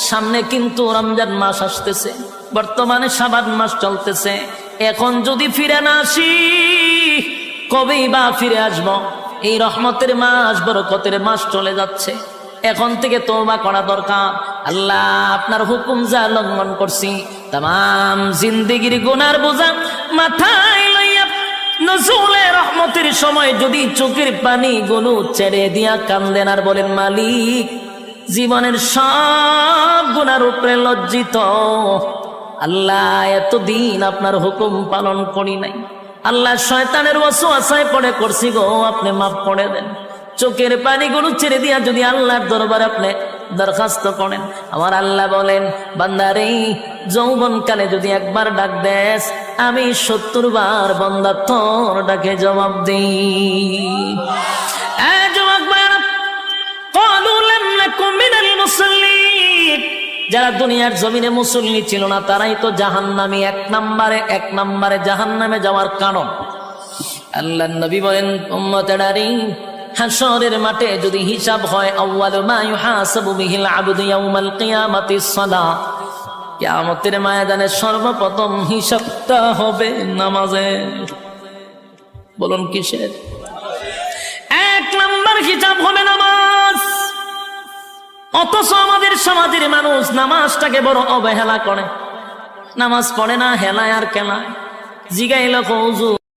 সামনে কিন্তু রমজান মাস আসতেছে, বর্তমানে শাবান মাস চলতেছে। এখন যদি ফিরে না আসি কবেই বা ফিরে আসব? এই রহমতের মাস, বরকতের মাস চলে যাচ্ছে। এখন থেকে তওবা করা দরকার। আল্লাহ আপনার হুকুম যা লঙ্ঘন করছি, তাম জিন্দেগির গুনার বোঝা মাথায় লইয়া নজরুলের রহমতের সময় যদি চোখের পানি গুলো ছেড়ে দিয়া কান্দেন আর বলেন, মালিক জীবনের সব গুনার উপরে লজ্জিত, আল্লাহ এতদিন আপনার হুকুম পালন করি নাই, আল্লাহ শয়তানের ওয়াসওয়াসায় পড়ে করছি গো, আপনি মাফ করে দেন। চোখের পানিগুলো ছেড়ে দিয়া যদি আল্লাহর দরবারে আপনি দরখাস্ত করেন, আমার আল্লাহ বলেন, বান্দারে যৌবনকালে যদি একবার ডাক দেস, আমি 70 বার বান্দা তোর ডাকে জবাব দিই। যারা দুনিয়ার জমিনে মুসল্লি ছিল না তারাই তো জাহান্নামী, এক নম্বরে জাহান্নামে যাওয়ার কারণ। আল্লাহর নবী বলেন, উম্মতেরারে হাশরের মাঠে যদি হিসাব হয়, আউয়ালু মা ইউহাসাবু বিহিল আবদু ইয়াউমাল কিয়ামাতিস সালাহ, কিয়ামতের ময়দানে সর্বপ্রথম হিসাবটা হবে নামাজের। বলুন কিসের? 1 নম্বর হিসাব হবে নামাজ। অথচ আমাদের সমাজের মানুষ নামাজটাকে বড় অবহেলা করে, নামাজ পড়ে না, হেলায় আর খেলায়। জিগাইল হুজুর